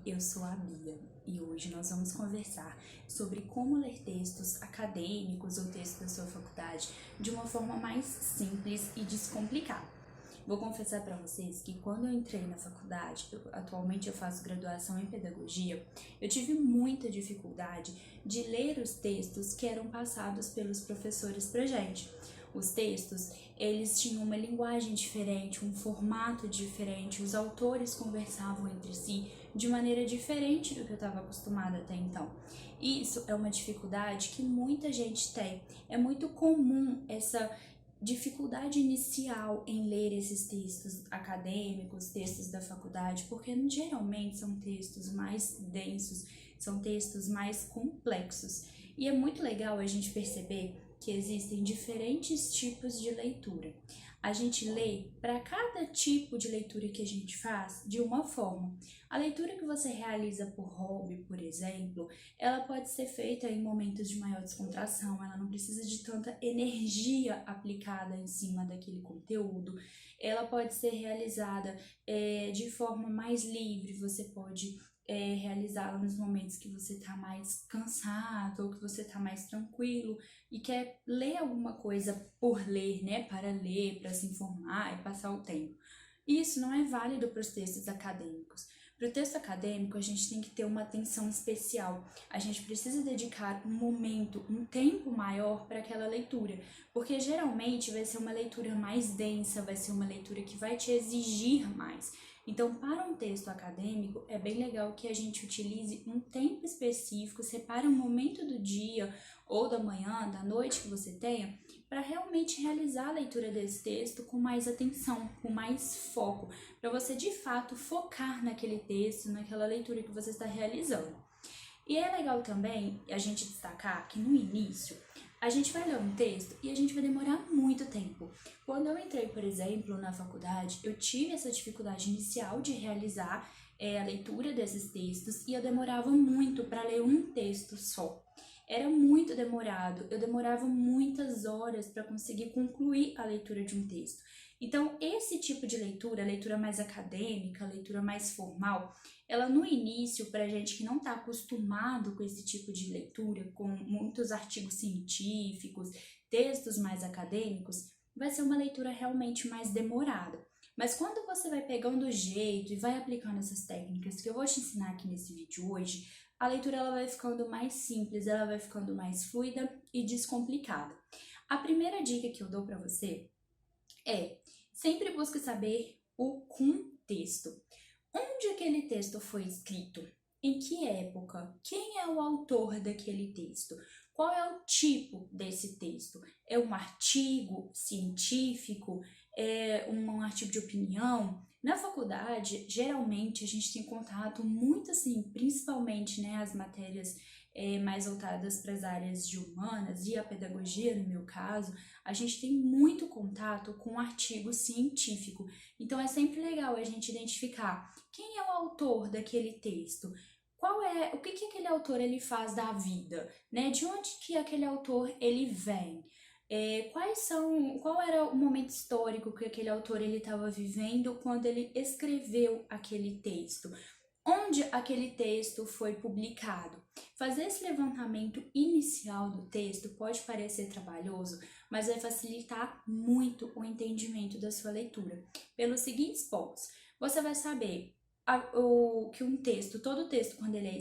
eu sou a Bia e hoje nós vamos conversar sobre como ler textos acadêmicos ou textos da sua faculdade de uma forma mais simples e descomplicada. Vou confessar para vocês que quando eu entrei na faculdade, atualmente eu faço graduação em pedagogia, eu tive muita dificuldade de ler os textos que eram passados pelos professores pra gente. Os textos, eles tinham uma linguagem diferente, um formato diferente, os autores conversavam entre si de maneira diferente do que eu estava acostumada até então. Isso é uma dificuldade que muita gente tem. É muito comum essa dificuldade inicial em ler esses textos acadêmicos, textos da faculdade, porque geralmente são textos mais densos, são textos mais complexos. E é muito legal a gente perceber que existem diferentes tipos de leitura. A gente lê para cada tipo de leitura que a gente faz de uma forma. A leitura que você realiza por hobby, por exemplo, ela pode ser feita em momentos de maior descontração, ela não precisa de tanta energia aplicada em cima daquele conteúdo. Ela pode ser realizada de forma mais livre, você pode realizá-la nos momentos que você está mais cansado ou que você está mais tranquilo e quer ler alguma coisa por ler, né? Para ler, para se informar e passar o tempo. Isso não é válido para os textos acadêmicos. Para o texto acadêmico, a gente tem que ter uma atenção especial. A gente precisa dedicar um momento, um tempo maior para aquela leitura, porque geralmente vai ser uma leitura mais densa, vai ser uma leitura que vai te exigir mais. Então, para um texto acadêmico, é bem legal que a gente utilize um tempo específico, separe um momento do dia ou da manhã, da noite que você tenha, para realmente realizar a leitura desse texto com mais atenção, com mais foco, para você de fato focar naquele texto, naquela leitura que você está realizando. E é legal também a gente destacar que no início a gente vai ler um texto e a gente vai demorar muito tempo. Quando eu entrei, por exemplo, na faculdade, eu tive essa dificuldade inicial de realizar a leitura desses textos e eu demorava muito para ler um texto só. Era muito demorado, eu demorava muitas horas para conseguir concluir a leitura de um texto. Então, esse tipo de leitura, a leitura mais acadêmica, a leitura mais formal, ela no início, para gente que não está acostumado com esse tipo de leitura, com muitos artigos científicos, textos mais acadêmicos, vai ser uma leitura realmente mais demorada. Mas quando você vai pegando o jeito e vai aplicando essas técnicas que eu vou te ensinar aqui nesse vídeo hoje, a leitura ela vai ficando mais simples, ela vai ficando mais fluida e descomplicada. A primeira dica que eu dou para você sempre busque saber o contexto. Onde aquele texto foi escrito? Em que época? Quem é o autor daquele texto? Qual é o tipo desse texto? É um artigo científico? É um artigo de opinião? Na faculdade, geralmente a gente tem contato muito assim, principalmente as matérias mais voltadas para as áreas de humanas e a pedagogia, no meu caso, a gente tem muito contato com artigo científico. Então é sempre legal a gente identificar quem é o autor daquele texto, o que aquele autor ele faz da vida, né? De onde que aquele autor ele vem? Qual era o momento histórico que aquele autor ele estava vivendo quando ele escreveu aquele texto? Onde aquele texto foi publicado? Fazer esse levantamento inicial do texto pode parecer trabalhoso, mas vai facilitar muito o entendimento da sua leitura. Pelos seguintes pontos, você vai saber que todo texto, quando ele é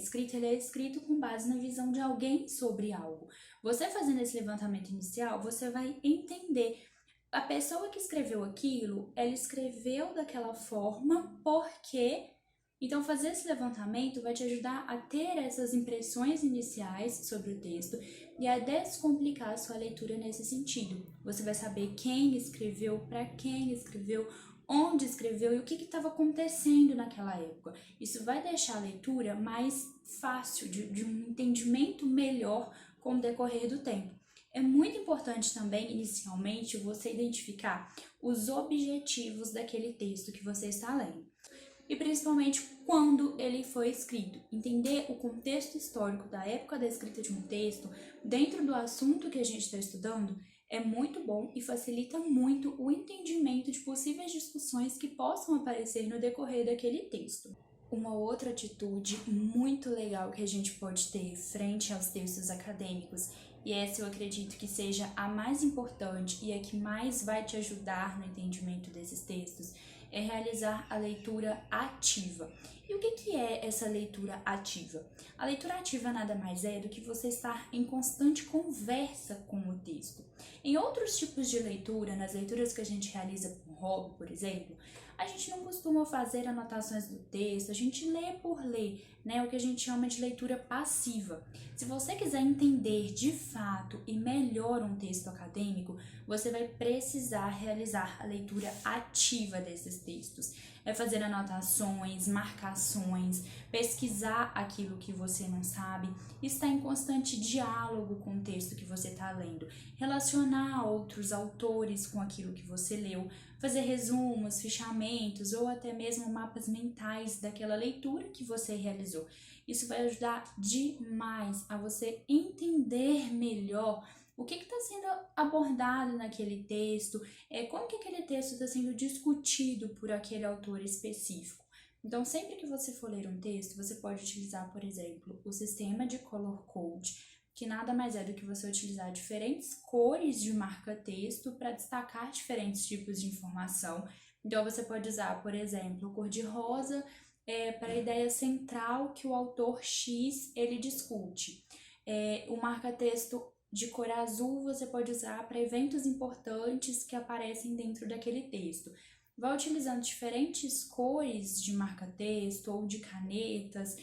escrito com base na visão de alguém sobre algo. Você fazendo esse levantamento inicial, você vai entender a pessoa que escreveu aquilo, ela escreveu daquela forma porque... Então, fazer esse levantamento vai te ajudar a ter essas impressões iniciais sobre o texto e a descomplicar a sua leitura nesse sentido. Você vai saber quem escreveu, para quem escreveu, onde escreveu e o que estava acontecendo naquela época. Isso vai deixar a leitura mais fácil, de um entendimento melhor com o decorrer do tempo. É muito importante também, inicialmente, você identificar os objetivos daquele texto que você está lendo. E principalmente quando ele foi escrito. Entender o contexto histórico da época da escrita de um texto dentro do assunto que a gente está estudando é muito bom e facilita muito o entendimento de possíveis discussões que possam aparecer no decorrer daquele texto. Uma outra atitude muito legal que a gente pode ter frente aos textos acadêmicos, e essa eu acredito que seja a mais importante e a que mais vai te ajudar no entendimento desses textos, é realizar a leitura ativa. E o que é essa leitura ativa? A leitura ativa nada mais é do que você estar em constante conversa com o texto. Em outros tipos de leitura, nas leituras que a gente realiza por hobby, por exemplo, a gente não costuma fazer anotações do texto, a gente lê por ler, né? O que a gente chama de leitura passiva. Se você quiser entender de fato e melhor um texto acadêmico, você vai precisar realizar a leitura ativa desses textos. É fazer anotações, marcações, pesquisar aquilo que você não sabe, estar em constante diálogo com o texto que você está lendo, relacionar outros autores com aquilo que você leu, fazer resumos, fichamentos ou até mesmo mapas mentais daquela leitura que você realizou. Isso vai ajudar demais a você entender melhor o que está sendo abordado naquele texto, como que aquele texto está sendo discutido por aquele autor específico. Então, sempre que você for ler um texto, você pode utilizar, por exemplo, o sistema de color code, que nada mais é do que você utilizar diferentes cores de marca-texto para destacar diferentes tipos de informação. Então, você pode usar, por exemplo, cor de rosa para a ideia central que o autor X ele discute. O marca-texto de cor azul você pode usar para eventos importantes que aparecem dentro daquele texto. Vai utilizando diferentes cores de marca-texto ou de canetas,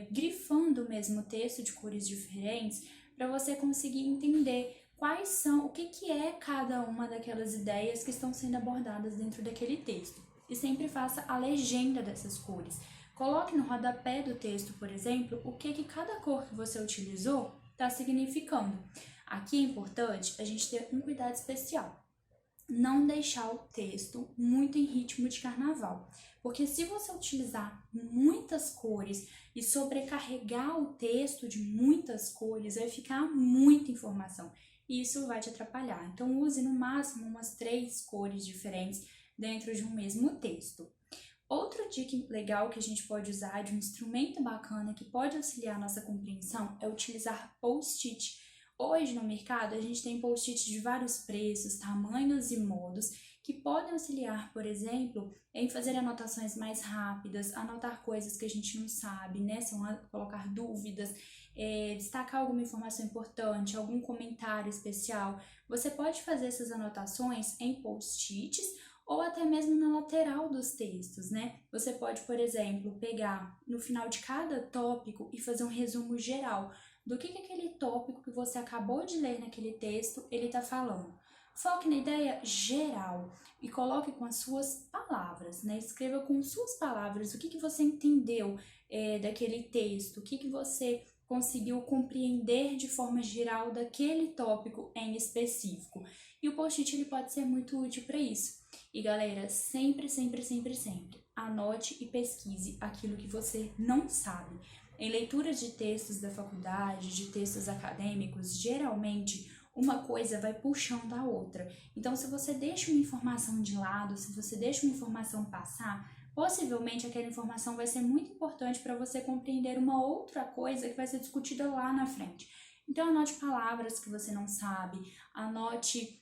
grifando mesmo o texto de cores diferentes para você conseguir entender quais são, o que é cada uma daquelas ideias que estão sendo abordadas dentro daquele texto. E sempre faça a legenda dessas cores. Coloque no rodapé do texto, por exemplo, o que cada cor que você utilizou está significando. Aqui é importante a gente ter um cuidado especial. Não deixar o texto muito em ritmo de carnaval. Porque se você utilizar muitas cores e sobrecarregar o texto de muitas cores, vai ficar muita informação. E isso vai te atrapalhar. Então, use no máximo umas 3 cores diferentes dentro de um mesmo texto. Outra dica legal que a gente pode usar de um instrumento bacana que pode auxiliar a nossa compreensão é utilizar post-it. Hoje no mercado a gente tem post-it de vários preços, tamanhos e modos que podem auxiliar, por exemplo, em fazer anotações mais rápidas, anotar coisas que a gente não sabe, né? Colocar dúvidas, destacar alguma informação importante, algum comentário especial. Você pode fazer essas anotações em post-its ou até mesmo na lateral dos textos, né? Você pode, por exemplo, pegar no final de cada tópico e fazer um resumo geral do que aquele tópico que você acabou de ler naquele texto ele está falando. Foque na ideia geral e coloque com as suas palavras, né? Escreva com suas palavras o que você entendeu daquele texto, o que você conseguiu compreender de forma geral daquele tópico em específico. E o post-it ele pode ser muito útil para isso. E galera, sempre, sempre, sempre, sempre, anote e pesquise aquilo que você não sabe. Em leituras de textos da faculdade, de textos acadêmicos, geralmente uma coisa vai puxando a outra. Então, se você deixa uma informação de lado, se você deixa uma informação passar, possivelmente aquela informação vai ser muito importante para você compreender uma outra coisa que vai ser discutida lá na frente. Então, anote palavras que você não sabe, anote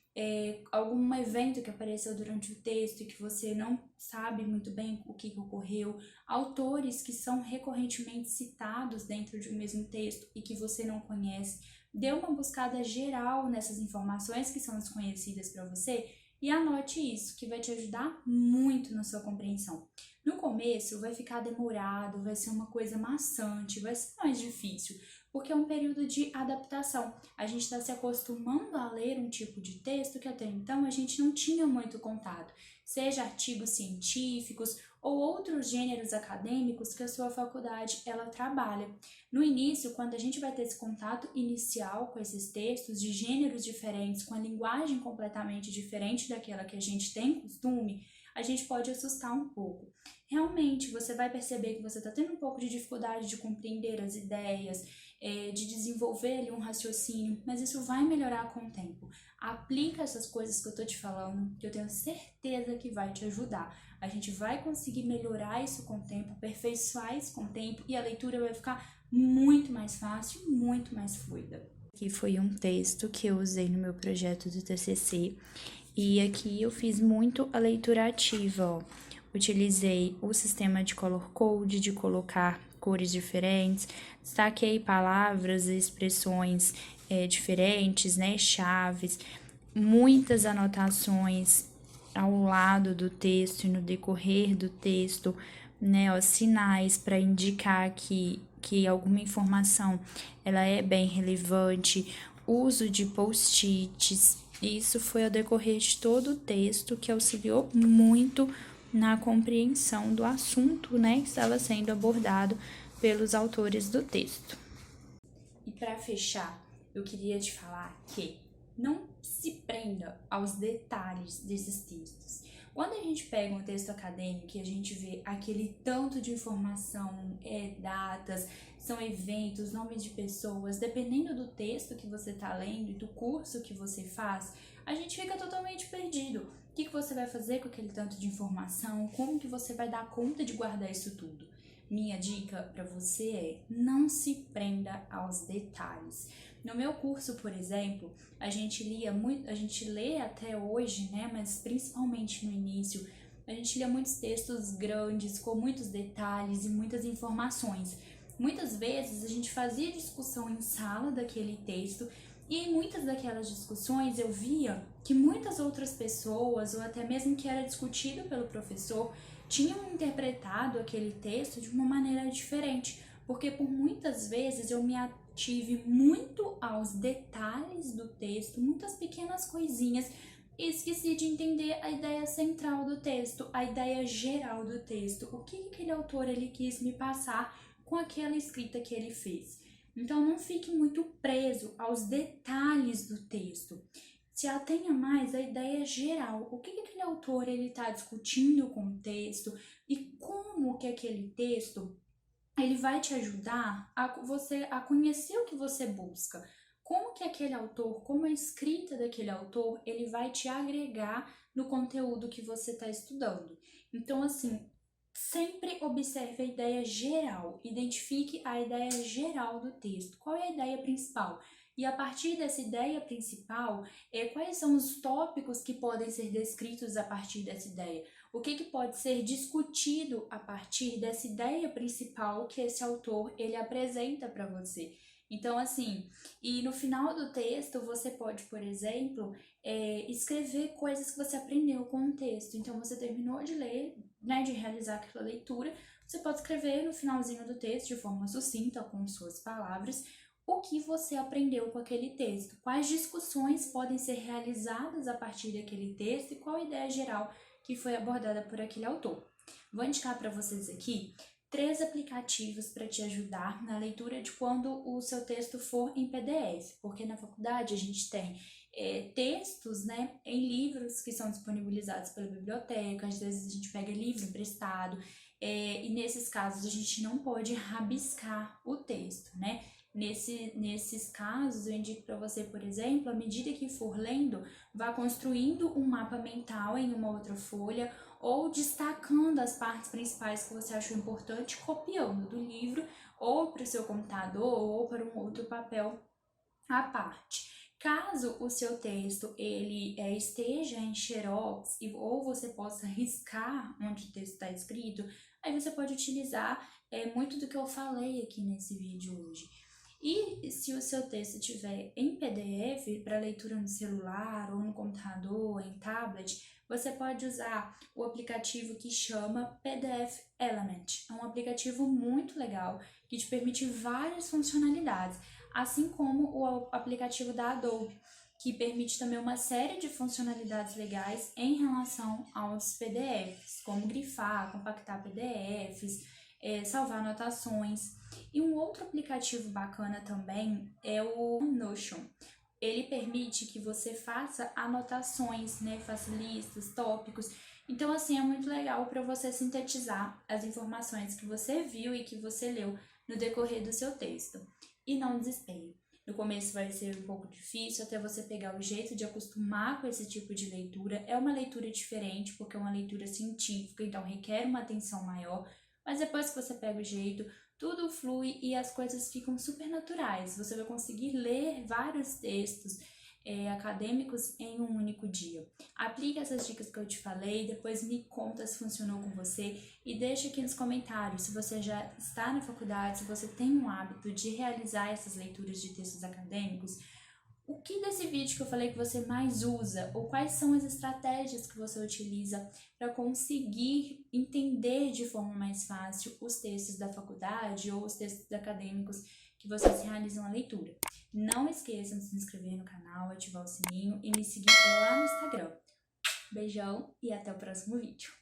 algum evento que apareceu durante o texto e que você não sabe muito bem o que ocorreu, autores que são recorrentemente citados dentro de um mesmo texto e que você não conhece. Dê uma buscada geral nessas informações que são desconhecidas para você e anote isso, que vai te ajudar muito na sua compreensão. No começo vai ficar demorado, vai ser uma coisa maçante, vai ser mais difícil, porque é um período de adaptação. A gente está se acostumando a ler um tipo de texto que até então a gente não tinha muito contato, seja artigos científicos ou outros gêneros acadêmicos que a sua faculdade ela trabalha. No início, quando a gente vai ter esse contato inicial com esses textos de gêneros diferentes, com a linguagem completamente diferente daquela que a gente tem costume, a gente pode assustar um pouco. Realmente, você vai perceber que você está tendo um pouco de dificuldade de compreender as ideias, de desenvolver ali um raciocínio, mas isso vai melhorar com o tempo. Aplica essas coisas que eu tô te falando, que eu tenho certeza que vai te ajudar A gente vai conseguir melhorar isso com o tempo, aperfeiçoar isso com o tempo e a leitura vai ficar muito mais fácil, muito mais fluida. Aqui foi um texto que eu usei no meu projeto do TCC e aqui eu fiz muito a leitura ativa, ó. Utilizei o sistema de color code, de colocar cores diferentes, destaquei palavras e expressões diferentes, né, chaves, muitas anotações ao lado do texto e no decorrer do texto, né, ó, sinais para indicar que alguma informação ela é bem relevante, uso de post-its. Isso foi ao decorrer de todo o texto que auxiliou muito na compreensão do assunto, né, que estava sendo abordado pelos autores do texto. E para fechar, eu queria te falar que não se prenda aos detalhes desses textos. Quando a gente pega um texto acadêmico e a gente vê aquele tanto de informação, datas, são eventos, nomes de pessoas, dependendo do texto que você está lendo e do curso que você faz, a gente fica totalmente perdido. O que você vai fazer com aquele tanto de informação? Como que você vai dar conta de guardar isso tudo? Minha dica para você é: não se prenda aos detalhes. No meu curso, por exemplo, a gente lê até hoje, né, mas principalmente no início, a gente lia muitos textos grandes, com muitos detalhes e muitas informações. Muitas vezes a gente fazia discussão em sala daquele texto e em muitas daquelas discussões eu via que muitas outras pessoas, ou até mesmo que era discutido pelo professor, tinham interpretado aquele texto de uma maneira diferente, porque por muitas vezes eu me ative muito aos detalhes do texto, muitas pequenas coisinhas, e esqueci de entender a ideia central do texto, a ideia geral do texto, o que aquele autor ele quis me passar com aquela escrita que ele fez. Então não fique muito preso aos detalhes do texto. Se atenha mais à ideia geral, o que aquele autor ele está discutindo com o texto e como que aquele texto ele vai te ajudar a conhecer o que você busca. Como que aquele autor, como a escrita daquele autor, ele vai te agregar no conteúdo que você está estudando. Então, assim, sempre observe a ideia geral, identifique a ideia geral do texto. Qual é a ideia principal? E a partir dessa ideia principal, quais são os tópicos que podem ser descritos a partir dessa ideia? O que pode ser discutido a partir dessa ideia principal que esse autor ele apresenta para você? Então, assim, e no final do texto você pode, por exemplo, escrever coisas que você aprendeu com o texto. Então, você terminou de ler, né, de realizar aquela leitura, você pode escrever no finalzinho do texto, de forma sucinta, com suas palavras, o que você aprendeu com aquele texto, quais discussões podem ser realizadas a partir daquele texto e qual a ideia geral que foi abordada por aquele autor. Vou indicar para vocês aqui 3 aplicativos para te ajudar na leitura de quando o seu texto for em PDF, porque na faculdade a gente tem textos, né, em livros que são disponibilizados pela biblioteca, às vezes a gente pega livro emprestado, e nesses casos a gente não pode rabiscar o texto, né? Nesses casos, eu indico para você, por exemplo, à medida que for lendo, vá construindo um mapa mental em uma outra folha ou destacando as partes principais que você achou importante, copiando do livro ou para o seu computador ou para um outro papel à parte. Caso o seu texto ele esteja em xerox ou você possa riscar onde o texto está escrito, aí você pode utilizar muito do que eu falei aqui nesse vídeo hoje. E se o seu texto estiver em PDF para leitura no celular ou no computador, em tablet, você pode usar o aplicativo que chama PDF Element. É um aplicativo muito legal que te permite várias funcionalidades, assim como o aplicativo da Adobe, que permite também uma série de funcionalidades legais em relação aos PDFs, como grifar, compactar PDFs, salvar anotações. E um outro aplicativo bacana também é o Notion. Ele permite que você faça anotações, né, faça listas, tópicos. Então, assim, é muito legal para você sintetizar as informações que você viu e que você leu no decorrer do seu texto. E não desespere. No começo vai ser um pouco difícil até você pegar o jeito de acostumar com esse tipo de leitura. É uma leitura diferente, porque é uma leitura científica, então requer uma atenção maior, mas depois que você pega o jeito, tudo flui e as coisas ficam super naturais. Você vai conseguir ler vários textos acadêmicos em um único dia. Aplique essas dicas que eu te falei, depois me conta se funcionou com você e deixa aqui nos comentários se você já está na faculdade, se você tem um hábito de realizar essas leituras de textos acadêmicos. O que desse vídeo que eu falei que você mais usa, ou quais são as estratégias que você utiliza para conseguir entender de forma mais fácil os textos da faculdade ou os textos acadêmicos que vocês realizam a leitura. Não esqueçam de se inscrever no canal, ativar o sininho e me seguir lá no Instagram. Beijão e até o próximo vídeo.